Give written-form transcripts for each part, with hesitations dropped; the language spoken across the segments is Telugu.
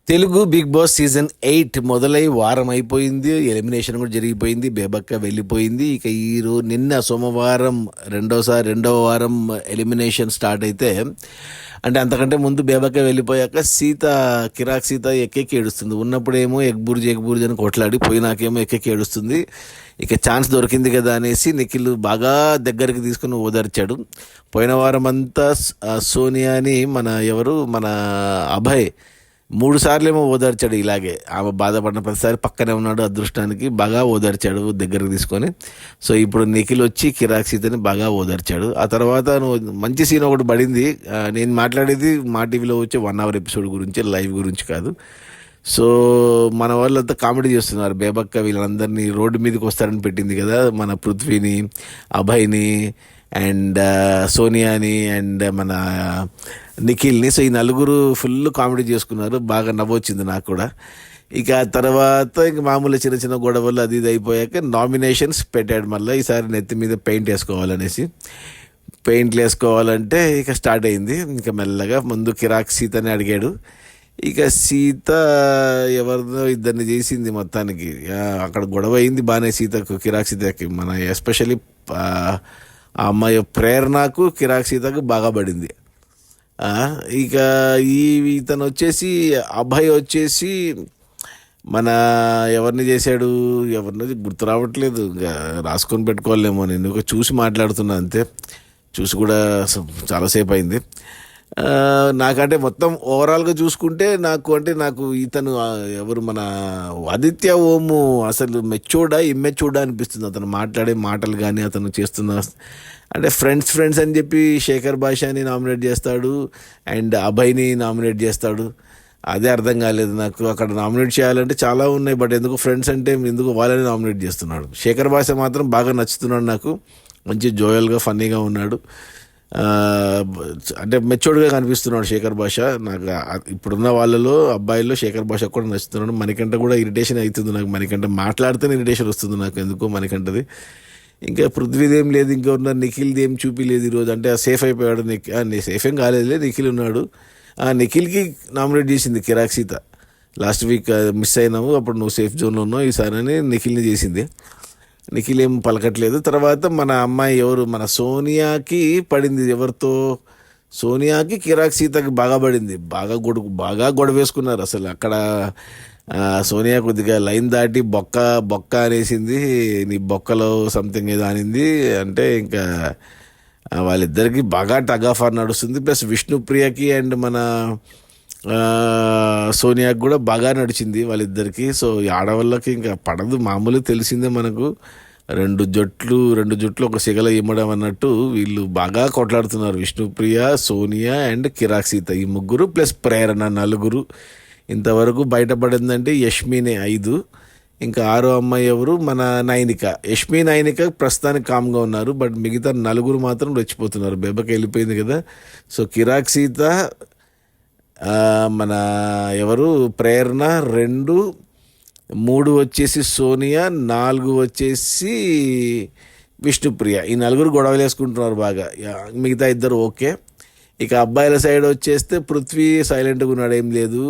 తెలుగు బిగ్ బాస్ సీజన్ 8 మొదలై వారం అయిపోయింది. ఎలిమినేషన్ కూడా జరిగిపోయింది. బేబక్క వెళ్ళిపోయింది. ఇక నిన్న సోమవారం రెండవ వారం ఎలిమినేషన్ స్టార్ట్ అయితే, అంటే అంతకంటే ముందు బేబక్క వెళ్ళిపోయాక కిరాక్ సీత ఎక్కెక్కి ఏడుస్తుంది. ఉన్నప్పుడేమో ఎగ్బుర్జి అని కొట్లాడి, పోయినాకేమో ఎక్కెక్కి ఏడుస్తుంది. ఇక ఛాన్స్ దొరికింది కదా అనేసి నిఖిల్ బాగా దగ్గరికి తీసుకుని ఓదార్చాడు. పోయిన వారం అంతా సోనియాని మన అభయ్ 3 సార్లు ఓదార్చాడు. ఇలాగే ఆమె బాధపడిన ప్రతిసారి పక్కనే ఉన్నాడు. అదృష్టానికి బాగా ఓదార్చాడు దగ్గరకు తీసుకొని. సో ఇప్పుడు నిఖిల్ వచ్చి కిరాక్ సీతని బాగా ఓదార్చాడు. ఆ తర్వాత మంచి సీన్ ఒకటి పడింది. నేను మాట్లాడేది మా టీవీలో వచ్చే 1 hour ఎపిసోడ్ గురించి, లైవ్ గురించి కాదు. సో మన వాళ్ళంతా కామెడీ చేస్తున్నారు. బేబక్క వీళ్ళందరినీ రోడ్డు మీదకి వస్తారని పెట్టింది కదా, మన పృథ్వీని, అభయ్ని అండ్ సోనియాని అండ్ మన నిఖిల్ని. సో ఈ నలుగురు ఫుల్ కామెడీ చేసుకున్నారు. బాగా నవ్వొచ్చింది నాకు కూడా. ఇక తర్వాత ఇంక మామూలు చిన్న చిన్న గొడవలు అది ఇది అయిపోయాక నామినేషన్స్ పెట్టాడు. మళ్ళీ ఈసారి నెత్తి మీద పెయింట్లు వేసుకోవాలంటే ఇక స్టార్ట్ అయింది. ఇంకా మెల్లగా ముందు కిరాక్ సీతని అడిగాడు. ఇక సీత ఎవరిదో ఇద్దరిని చేసింది మొత్తానికి. అక్కడ గొడవ అయింది బాగానే కిరాక్ సీతకి. మన ఎస్పెషల్లీ ఆ అమ్మాయి ప్రేరణకు కిరాక్ సీతకు బాగా పడింది. ఇక ఇతను వచ్చేసి అభయ్ వచ్చేసి మన ఎవరిని చేశాడు, ఎవరిని గుర్తు రావట్లేదు. ఇంకా రాసుకొని పెట్టుకోవాలేమో. నేను చూసి మాట్లాడుతున్నా అంతే. చూసి కూడా చాలాసేపు అయింది. నాకంటే మొత్తం ఓవరాల్గా చూసుకుంటే నాకు ఇతను ఎవరు మన ఆదిత్య ఓము అసలు ఇమ్మెచ్యూర్డా అనిపిస్తుంది. అతను మాట్లాడే మాటలు కానీ, అతను చేస్తున్న అంటే ఫ్రెండ్స్ అని చెప్పి శేఖర్ భాషని నామినేట్ చేస్తాడు అండ్ అభయ్ని నామినేట్ చేస్తాడు. అదే అర్థం కాలేదు నాకు. అక్కడ నామినేట్ చేయాలంటే చాలా ఉన్నాయి, బట్ ఎందుకు ఫ్రెండ్స్ అంటే ఎందుకు వాళ్ళని నామినేట్ చేస్తున్నాడు. శేఖర్ భాష మాత్రం బాగా నచ్చుతున్నాడు నాకు. మంచి జోయల్గా ఫన్నీగా ఉన్నాడు. అంటే మెచ్యూర్డ్గా కనిపిస్తున్నాడు శేఖర్ భాష. నాకు ఇప్పుడున్న వాళ్ళలో అబ్బాయిల్లో శేఖర్ భాష కూడా నచ్చుతున్నాడు. మణికంఠ కూడా ఇరిటేషన్ అవుతుంది నాకు. మణికంఠ మాట్లాడితేనే ఇరిటేషన్ వస్తుంది నాకు ఎందుకో మణికంఠది. ఇంకా పృథ్వీదేం లేదు, ఇంకా ఉన్న నిఖిల్ది ఏం చూపిలేదు ఈరోజు. అంటే సేఫ్ అయిపోయాడు. సేఫ్ ఏం కాలేదులే, నిఖిల్ ఉన్నాడు. నిఖిల్కి నామినేట్ చేసింది కిరాక్ సీత. లాస్ట్ వీక్ మిస్ అయినాము, అప్పుడు నువ్వు సేఫ్ జోన్లో ఉన్నావు, ఈసారి అని నిఖిల్ని చేసింది. నిఖిల్ ఏం పలకట్లేదు. తర్వాత మన అమ్మాయి ఎవరు, మన సోనియాకి పడింది. ఎవరితో? సోనియాకి కిరాక్ సీతకి బాగా పడింది. బాగా గొడవ వేసుకున్నారు అసలు. అక్కడ సోనియా కొద్దిగా లైన్ దాటి బొక్క అనేసింది. నీ బొక్కలో సంథింగ్ ఏదో అనింది. అంటే ఇంకా వాళ్ళిద్దరికి బాగా టగ్ ఆఫ్ ఆర్ నడుస్తుంది. ప్లస్ విష్ణుప్రియకి అండ్ మన సోనియాకి కూడా బాగా నడిచింది వాళ్ళిద్దరికి. సో ఈ ఆడవాళ్ళకి ఇంకా పడదు మామూలు, తెలిసిందే మనకు. రెండు జట్లు ఒక సిగల ఇమ్మడం అన్నట్టు వీళ్ళు బాగా కొట్లాడుతున్నారు. విష్ణుప్రియ, సోనియా అండ్ కిరాక్ సీత, ఈ ముగ్గురు ప్లస్ ప్రేరణ, 4. ఇంతవరకు బయటపడిందంటే యష్మినే 5. ఇంకా 6వ అమ్మాయి ఎవరు, మన నైనిక. నైనిక ప్రస్తుతానికి కామ్గా ఉన్నారు, బట్ మిగతా 4 మాత్రం రెచ్చిపోతున్నారు. బేబకి వెళ్ళిపోయింది కదా. సో కిరాక్ సీత, మన ఎవరు ప్రేరణ 2, 3 వచ్చేసి సోనియా, 4 వచ్చేసి విష్ణుప్రియ. ఈ 4 గొడవలు వేసుకుంటున్నారు బాగా. మిగతా 2 ఓకే. ఇక అబ్బాయిల సైడ్ వచ్చేస్తే పృథ్వీ సైలెంట్గా ఉన్నాడు, ఏం లేదు.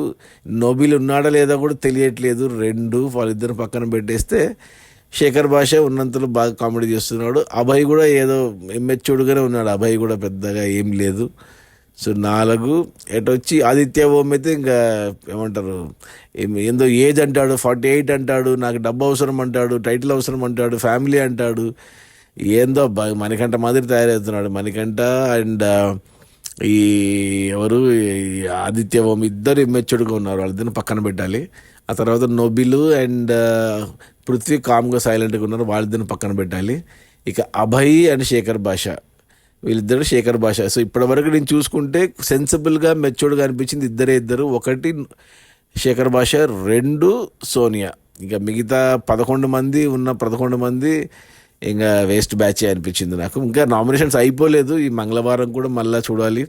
నోబిల్ ఉన్నాడా లేదా కూడా తెలియట్లేదు. 2 వాళ్ళిద్దరు పక్కన పెట్టేస్తే శేఖర్ భాష ఉన్నంతలో బాగా కామెడీ చేస్తున్నాడు. అభయ్ కూడా ఏదో మెచ్యూర్డ్గానే ఉన్నాడు. అభయ్ కూడా పెద్దగా ఏం లేదు. సో 4. వచ్చి ఆదిత్య ఓం అయితే ఇంకా ఏమంటారు, ఏందో ఏజ్ అంటాడు, 48 అంటాడు, నాకు డబ్బు అవసరం అంటాడు, టైటిల్ అవసరం అంటాడు, ఫ్యామిలీ అంటాడు. ఏందో మణికంఠ మాదిరి తయారవుతున్నాడు మణికంఠ. అండ్ ఈ ఎవరు ఆదిత్య ఓం ఇద్దరు ఇమ్మెచ్యూర్డ్గా ఉన్నారు. వాళ్ళిద్దరిని పక్కన పెట్టాలి. ఆ తర్వాత నోబిల్ అండ్ పృథ్వీ కామ్గా సైలెంట్గా ఉన్నారు, వాళ్ళిద్దరిని పక్కన పెట్టాలి. ఇక అభయ్ అండ్ శేఖర్ భాష, వీళ్ళిద్దరు శేఖర్ భాష. సో ఇప్పటివరకు నేను చూసుకుంటే సెన్సిబుల్గా మెచ్యూర్డ్గా అనిపించింది ఇద్దరు. 1 శేఖర్ భాష, 2 సోనియా. ఇంకా మిగతా 11 మంది ఇంకా వేస్ట్ బ్యాచే అనిపించింది నాకు. ఇంకా నామినేషన్స్ అయిపోలేదు. ఈ మంగళవారం కూడా మళ్ళీ చూడాలి.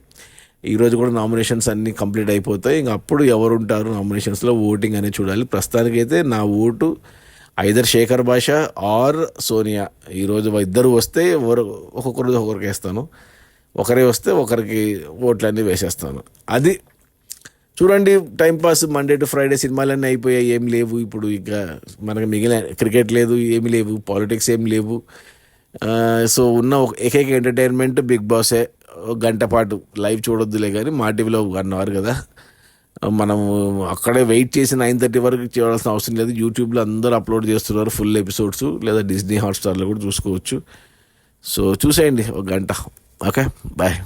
ఈరోజు కూడా నామినేషన్స్ అన్నీ కంప్లీట్ అయిపోతాయి. ఇంకా అప్పుడు ఎవరుంటారు నామినేషన్స్లో ఓటింగ్ అనేది చూడాలి. ప్రస్తుతానికైతే నా ఓటు ఐదర్ శేఖర్ భాష ఆర్ సోనియా. ఈరోజు ఇద్దరు వస్తే ఒక్కొక్కరికి వేస్తాను. ఒకరే వస్తే ఒకరికి ఓట్లన్నీ వేసేస్తాను. అది చూడండి, టైంపాస్. మండే టు ఫ్రైడే సినిమాలన్నీ అయిపోయాయి, ఏం లేవు ఇప్పుడు. ఇక మనకు మిగిలిన క్రికెట్ లేదు, ఏమి లేవు, పాలిటిక్స్ ఏం లేవు. సో ఉన్న ఏకైక ఎంటర్టైన్మెంట్ బిగ్ బాసే. ఒక గంట పాటు లైవ్ చూడొద్దులే కానీ మా టీవీలో 1 అవర్ కదా, మనం అక్కడే వెయిట్ చేసి 9:30 వరకు చూడాల్సిన అవసరం లేదు. యూట్యూబ్లో అందరూ అప్లోడ్ చేస్తున్నారు ఫుల్ ఎపిసోడ్స్, లేదా డిస్నీ హాట్స్టార్లో కూడా చూసుకోవచ్చు. సో చూసేయండి ఒక గంట. Okay, bye.